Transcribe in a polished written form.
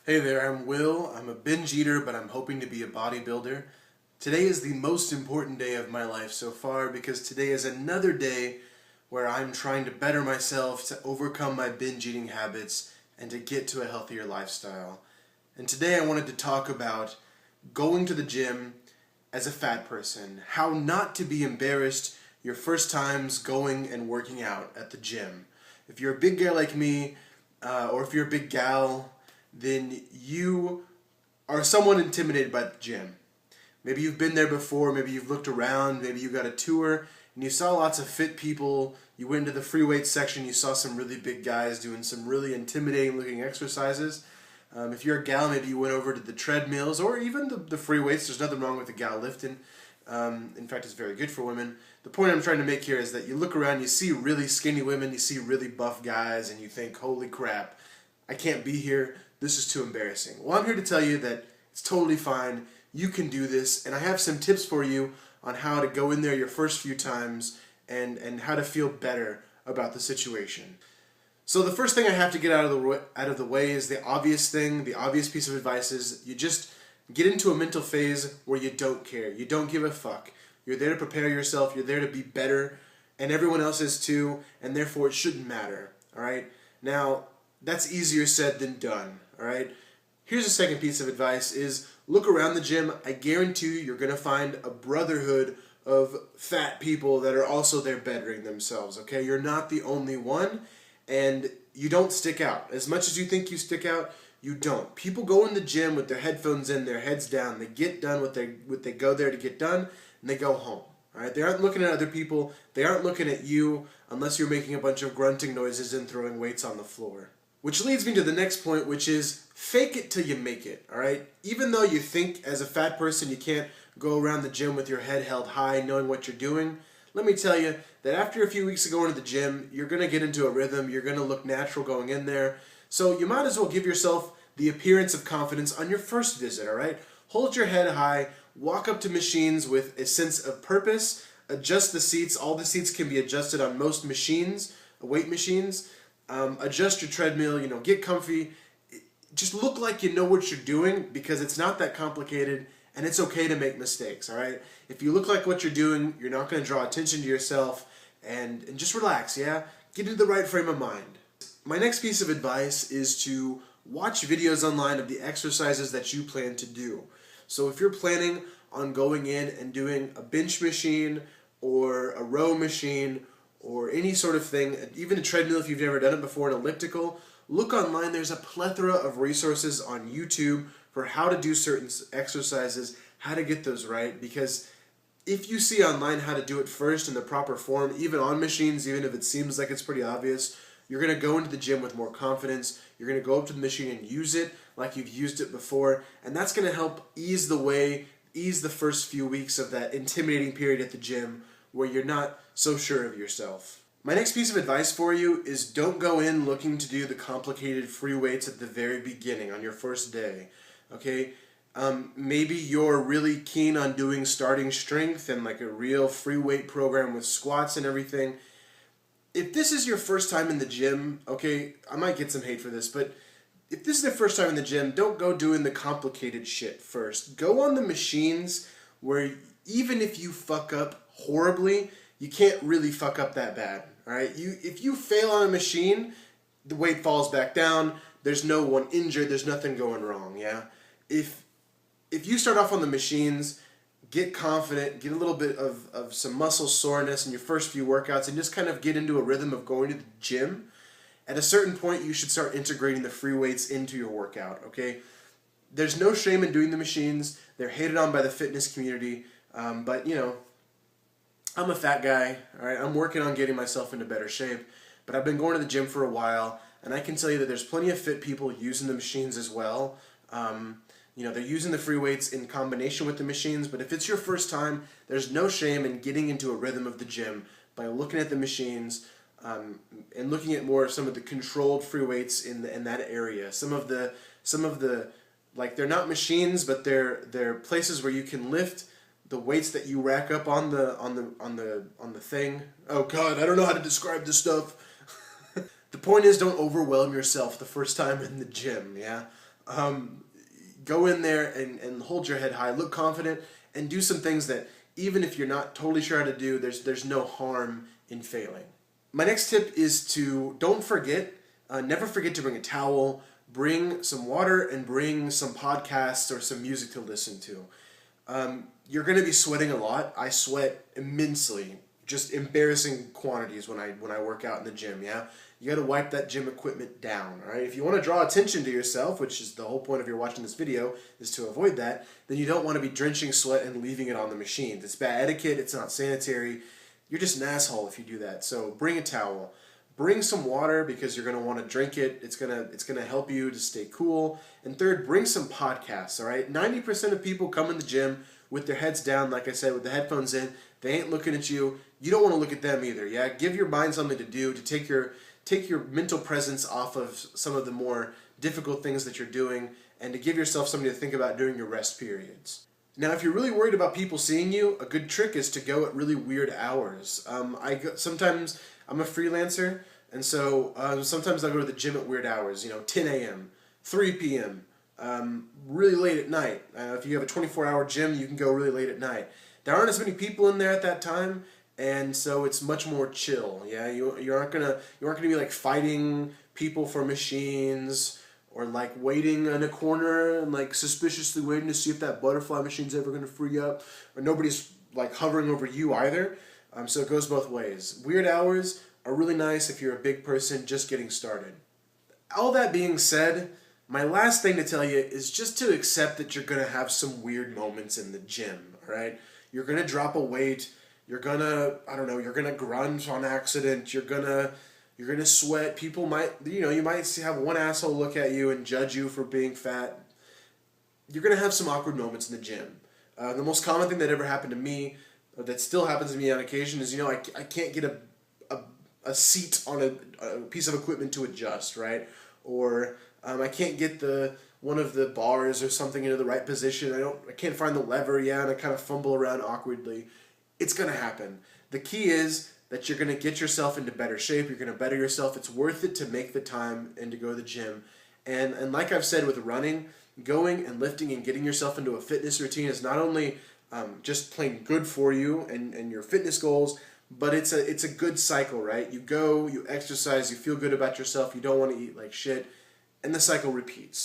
Hey there, I'm Will. I'm a binge eater, but I'm hoping to be a bodybuilder. Today is the most important day of my life so far because today is another day where I'm trying to better myself, to overcome my binge eating habits, and to get to a healthier lifestyle. And today I wanted to talk about going to the gym as a fat person, how not to be embarrassed your first times going and working out at the gym. If you're a big guy like me, or if you're a big gal, then you are somewhat intimidated by the gym. Maybe you've been there before, maybe you've looked around, maybe you got a tour, and you saw lots of fit people, you went into the free weight section, you saw some really big guys doing some really intimidating looking exercises. If you're a gal, maybe you went over to the treadmills, or even the free weights. There's nothing wrong with a gal lifting. In fact, it's very good for women. The point I'm trying to make here is that you look around, you see really skinny women, you see really buff guys, and you think, holy crap, I can't be here. This is too embarrassing. Well, I'm here to tell you that it's totally fine. You can do this, and I have some tips for you on how to go in there your first few times and how to feel better about the situation. So the first thing I have to get out of the way is the obvious thing. The obvious piece of advice is you just get into a mental phase where you don't care. You don't give a fuck. You're there to prepare yourself. You're there to be better, and everyone else is too, and therefore it shouldn't matter. All right? Now, that's easier said than done. All right? Here's a second piece of advice is look around the gym. I guarantee you're going to find a brotherhood of fat people that are also there bettering themselves, okay? You're not the only one, and you don't stick out. As much as you think you stick out, you don't. People go in the gym with their headphones in, their heads down. They get done what they go there to get done, and they go home. All right? They aren't looking at other people. They aren't looking at you unless you're making a bunch of grunting noises and throwing weights on the floor. Which leads me to the next point, which is fake it till you make it, all right? Even though you think as a fat person you can't go around the gym with your head held high knowing what you're doing, let me tell you that after a few weeks of going to the gym, you're going to get into a rhythm, you're going to look natural going in there, so you might as well give yourself the appearance of confidence on your first visit, all right? Hold your head high, walk up to machines with a sense of purpose, adjust the seats. All the seats can be adjusted on most machines, weight machines. Adjust your treadmill, get comfy. Just look like you know what you're doing because it's not that complicated and it's okay to make mistakes, all right? If you look like what you're doing, you're not going to draw attention to yourself and just relax, yeah? Get into the right frame of mind. My next piece of advice is to watch videos online of the exercises that you plan to do. So if you're planning on going in and doing a bench machine or a row machine or any sort of thing, even a treadmill if you've never done it before, an elliptical, look online. There's a plethora of resources on YouTube for how to do certain exercises, how to get those right, because if you see online how to do it first in the proper form, even on machines, even if it seems like it's pretty obvious, you're going to go into the gym with more confidence. You're going to go up to the machine and use it like you've used it before, and that's going to help ease the first few weeks of that intimidating period at the gym where you're not so sure of yourself. My next piece of advice for you is don't go in looking to do the complicated free weights at the very beginning on your first day, okay? Maybe you're really keen on doing starting strength and like a real free weight program with squats and everything. If this is your first time in the gym, okay, I might get some hate for this, but if this is the first time in the gym, don't go doing the complicated shit first. Go on the machines where even if you fuck up horribly, you can't really fuck up that bad, all right? If you fail on a machine, the weight falls back down, there's no one injured, there's nothing going wrong, yeah? If you start off on the machines, get confident, get a little bit of some muscle soreness in your first few workouts, and just kind of get into a rhythm of going to the gym, at a certain point you should start integrating the free weights into your workout, okay? There's no shame in doing the machines. They're hated on by the fitness community, but I'm a fat guy, all right? I'm working on getting myself into better shape, but I've been going to the gym for a while, and I can tell you that there's plenty of fit people using the machines as well. They're using the free weights in combination with the machines, but if it's your first time, there's no shame in getting into a rhythm of the gym by looking at the machines and looking at more of some of the controlled free weights in that area. Some of the like they're not machines, but they're places where you can lift the weights that you rack up on the thing. Oh God, I don't know how to describe this stuff. The point is, don't overwhelm yourself the first time in the gym, yeah? Go in there and hold your head high, look confident, and do some things that even if you're not totally sure how to do, there's no harm in failing. My next tip is to never forget to bring a towel, bring some water, and bring some podcasts or some music to listen to. You're going to be sweating a lot. I sweat immensely, just embarrassing quantities when I work out in the gym. Yeah, you got to wipe that gym equipment down. All right, if you want to draw attention to yourself, which is the whole point of your watching this video, is to avoid that. Then you don't want to be drenching sweat and leaving it on the machine. It's bad etiquette. It's not sanitary. You're just an asshole if you do that. So bring a towel. Bring some water because you're going to want to drink it. It's gonna help you to stay cool. And third, bring some podcasts. All right, 90% of people come in the gym with their heads down, like I said, with the headphones in. They ain't looking at you. You don't want to look at them either. Yeah, give your mind something to do to take your mental presence off of some of the more difficult things that you're doing, and to give yourself something to think about during your rest periods. Now, if you're really worried about people seeing you, a good trick is to go at really weird hours. Sometimes I'm a freelancer, and so sometimes I go to the gym at weird hours. 10 a.m., 3 p.m., really late at night. If you have a 24-hour gym, you can go really late at night. There aren't as many people in there at that time, and so it's much more chill. Yeah, you aren't gonna be like fighting people for machines, or like waiting in a corner and like suspiciously waiting to see if that butterfly machine's ever gonna free up, or nobody's like hovering over you either. So it goes both ways. Weird hours are really nice if you're a big person just getting started. All that being said, my last thing to tell you is just to accept that you're gonna have some weird moments in the gym. All right, you're gonna drop a weight. You're gonna, you're gonna grunt on accident. You're gonna sweat. People might, you might have one asshole look at you and judge you for being fat. You're gonna have some awkward moments in the gym. The most common thing that ever happened to me, or that still happens to me on occasion, is I can't get a seat on a piece of equipment to adjust, right? Or I can't get one of the bars or something into the right position. I can't find the lever, and I kind of fumble around awkwardly. It's going to happen. The key is that you're going to get yourself into better shape. You're going to better yourself. It's worth it to make the time and to go to the gym. And like I've said with running, going and lifting and getting yourself into a fitness routine is not only just plain good for you and your fitness goals, but it's a good cycle, right? You go, you exercise, you feel good about yourself, you don't want to eat like shit, and the cycle repeats.